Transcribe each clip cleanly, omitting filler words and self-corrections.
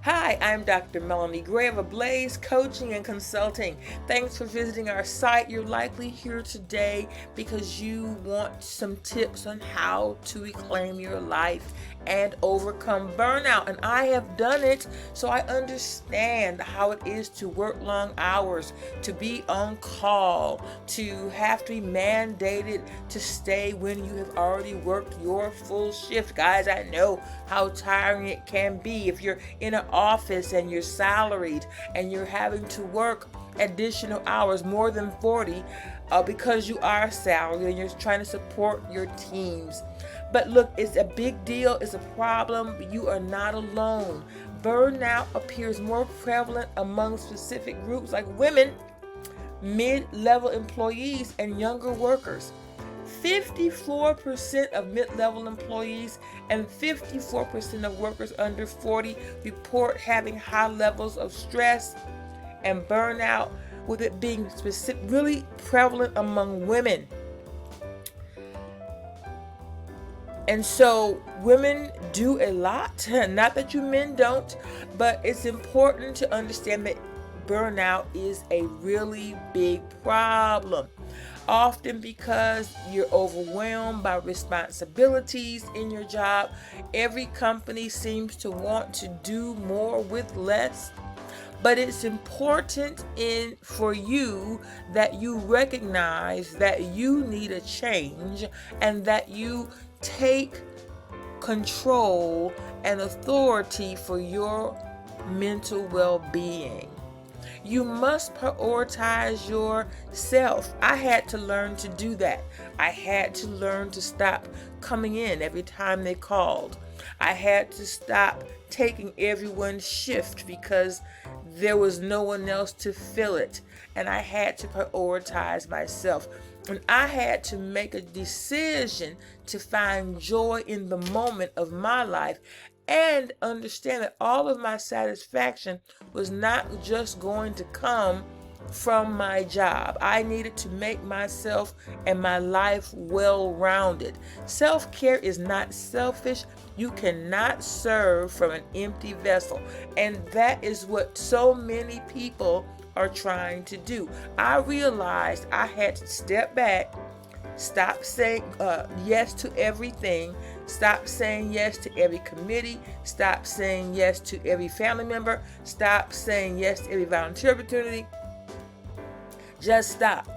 Hi, I'm Dr. Melanie Gray of Ablaze Coaching and Consulting. Thanks for visiting our site. You're likely here today because you want some tips on how to reclaim your life and overcome burnout. And I have done it, so I understand how it is to work long hours, to be on call, to have to be mandated to stay when you have already worked your full shift. Guys, I know how tiring it can be if you're in an office and you're salaried and you're having to work additional hours, more than 40, because you are salaried and you're trying to support your teams. But look, it's a big deal, it's a problem, but you are not alone. Burnout appears more prevalent among specific groups like women, mid-level employees, and younger workers. 54% of mid-level employees and 54% of workers under 40 report having high levels of stress and burnout, with it being really prevalent among women. And so women do a lot, not that you men don't, but it's important to understand that burnout is a really big problem. Often because you're overwhelmed by responsibilities in your job. Every company seems to want to do more with less. But it's important for you that you recognize that you need a change and that you take control and authority for your mental well-being. You must prioritize yourself. I had to learn to do that. I had to learn to stop coming in every time they called. I had to stop taking everyone's shift because there was no one else to fill it. And I had to prioritize myself. And I had to make a decision to find joy in the moment of my life and understand that all of my satisfaction was not just going to come from my job. I needed to make myself and my life well-rounded. Self-care is not selfish. You cannot serve from an empty vessel. And that is what so many people are trying to do. I realized I had to step back, stop saying yes to everything, stop saying yes to every committee, stop saying yes to every family member, stop saying yes to every volunteer opportunity. Just stop.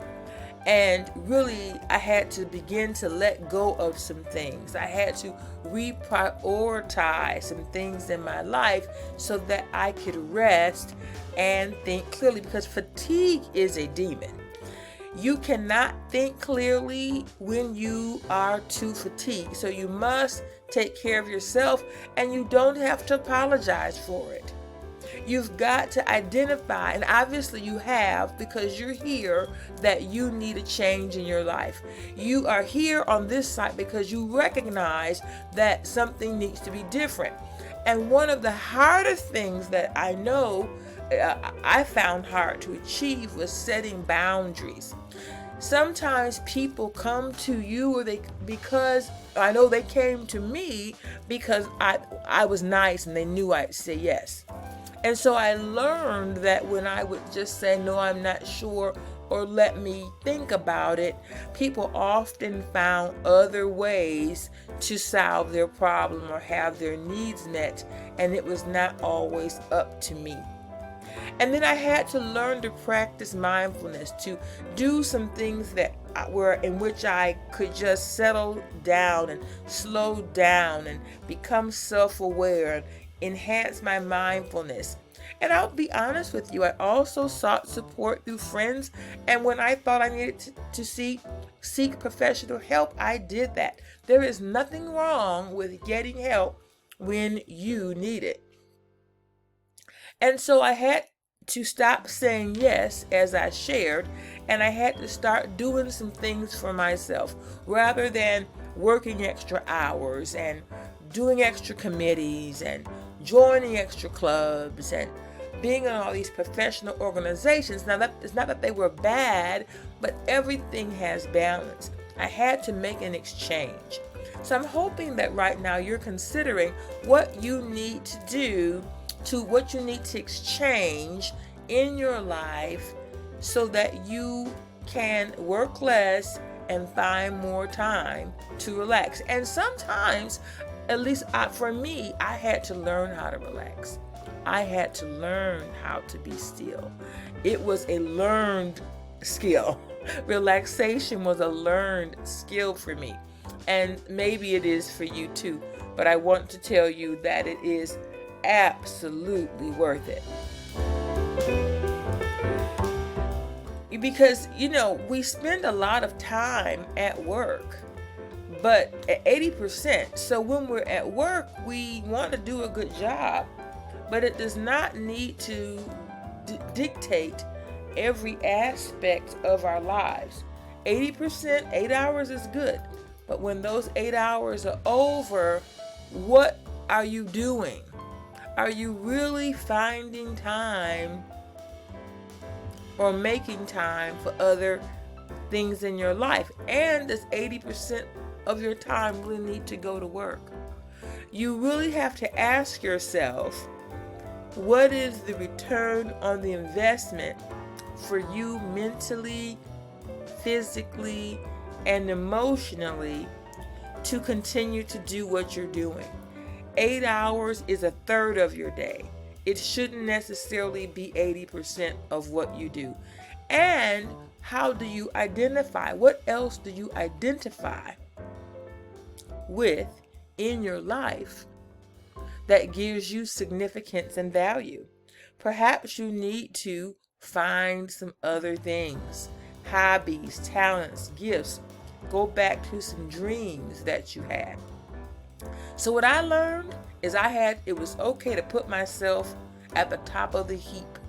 And really, I had to begin to let go of some things. I had to reprioritize some things in my life so that I could rest and think clearly, because fatigue is a demon. You cannot think clearly when you are too fatigued. So you must take care of yourself, and you don't have to apologize for it. You've got to identify, and obviously you have, because you're here, that you need a change in your life. You are here on this site because you recognize that something needs to be different. And one of the hardest things that I know I found hard to achieve was setting boundaries. Sometimes people come to you because I know they came to me because I was nice and they knew I'd say yes. And so I learned that when I would just say, no, I'm not sure, or let me think about it, people often found other ways to solve their problem or have their needs met, and it was not always up to me. And then I had to learn to practice mindfulness, to do some things that were in which I could just settle down and slow down and become self-aware and enhance my mindfulness. And I'll be honest with you, I also sought support through friends, and when I thought I needed to seek professional help, I did that. There is nothing wrong with getting help when you need it. And so I had to stop saying yes, as I shared, and I had to start doing some things for myself rather than working extra hours and doing extra committees and joining extra clubs and being in all these professional organizations. Now, it's not that they were bad, but everything has balance. I had to make an exchange. So I'm hoping that right now you're considering what you need to do to what you need to exchange in your life so that you can work less and find more time to relax. And sometimes, at least for me, I had to learn how to relax. I had to learn how to be still. It was a learned skill. Relaxation was a learned skill for me. And maybe it is for you too. But I want to tell you that it is absolutely worth it. Because, we spend a lot of time at work, but at 80%. So when we're at work, we want to do a good job, but it does not need to dictate every aspect of our lives. 80%, 8 hours is good. But when those 8 hours are over, what are you doing? Are you really finding time or making time for other things in your life? And does 80% of your time really need to go to work? You really have to ask yourself, what is the return on the investment for you mentally, physically, and emotionally to continue to do what you're doing? 8 hours is a third of your day. It shouldn't necessarily be 80% of what you do. And how do you identify? What else do you identify with in your life that gives you significance and value? Perhaps you need to find some other things, hobbies, talents, gifts. Go back to some dreams that you had. So what I learned is it was okay to put myself at the top of the heap.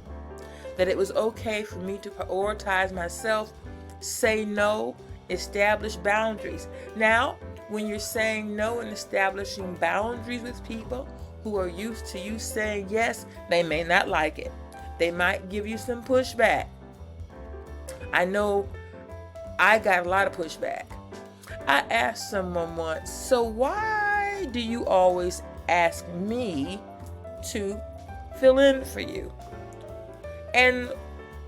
That it was okay for me to prioritize myself, say no, establish boundaries. Now, when you're saying no and establishing boundaries with people who are used to you saying yes, they may not like it. They might give you some pushback. I know I got a lot of pushback. I asked someone once, so why do you always ask me to fill in for you? And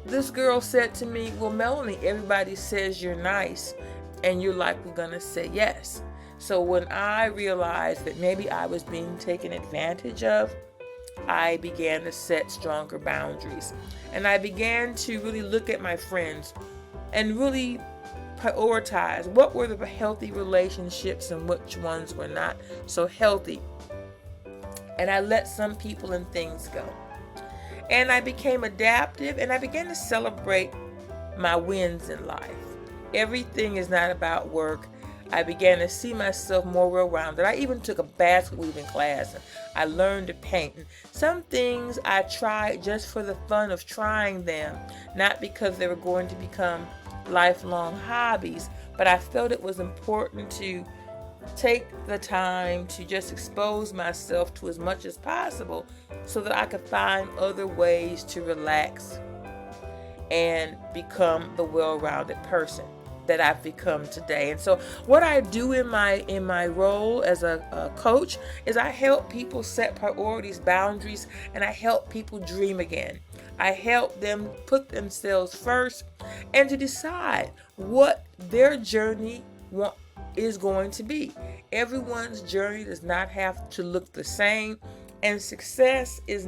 this girl said to me, well, Melanie, everybody says you're nice and you're likely gonna say yes. So when I realized that maybe I was being taken advantage of, I began to set stronger boundaries. And I began to really look at my friends and really prioritize what were the healthy relationships and which ones were not so healthy. And I let some people and things go. And I became adaptive and I began to celebrate my wins in life. Everything is not about work. I began to see myself more well-rounded. I even took a basket weaving class and I learned to paint. And some things I tried just for the fun of trying them, not because they were going to become lifelong hobbies, but I felt it was important to take the time to just expose myself to as much as possible so that I could find other ways to relax and become the well-rounded person that I've become today. And so what I do in my role as a coach is I help people set priorities, boundaries, and I help people dream again. I help them put themselves first and to decide what their journey is going to be. Everyone's journey does not have to look the same, and success does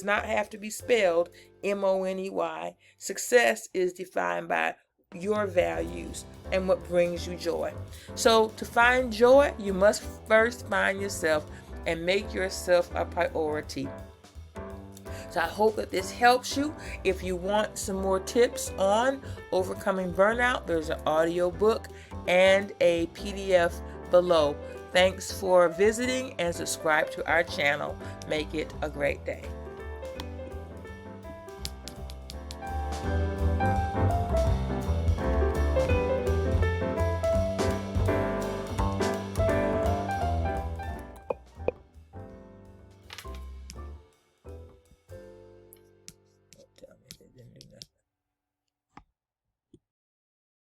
not have to be spelled MONEY. Success is defined by your values and what brings you joy. So to find joy, you must first find yourself and make yourself a priority. So I hope that this helps you. If you want some more tips on overcoming burnout, there's an audio book and a PDF below. Thanks for visiting and subscribe to our channel. Make it a great day.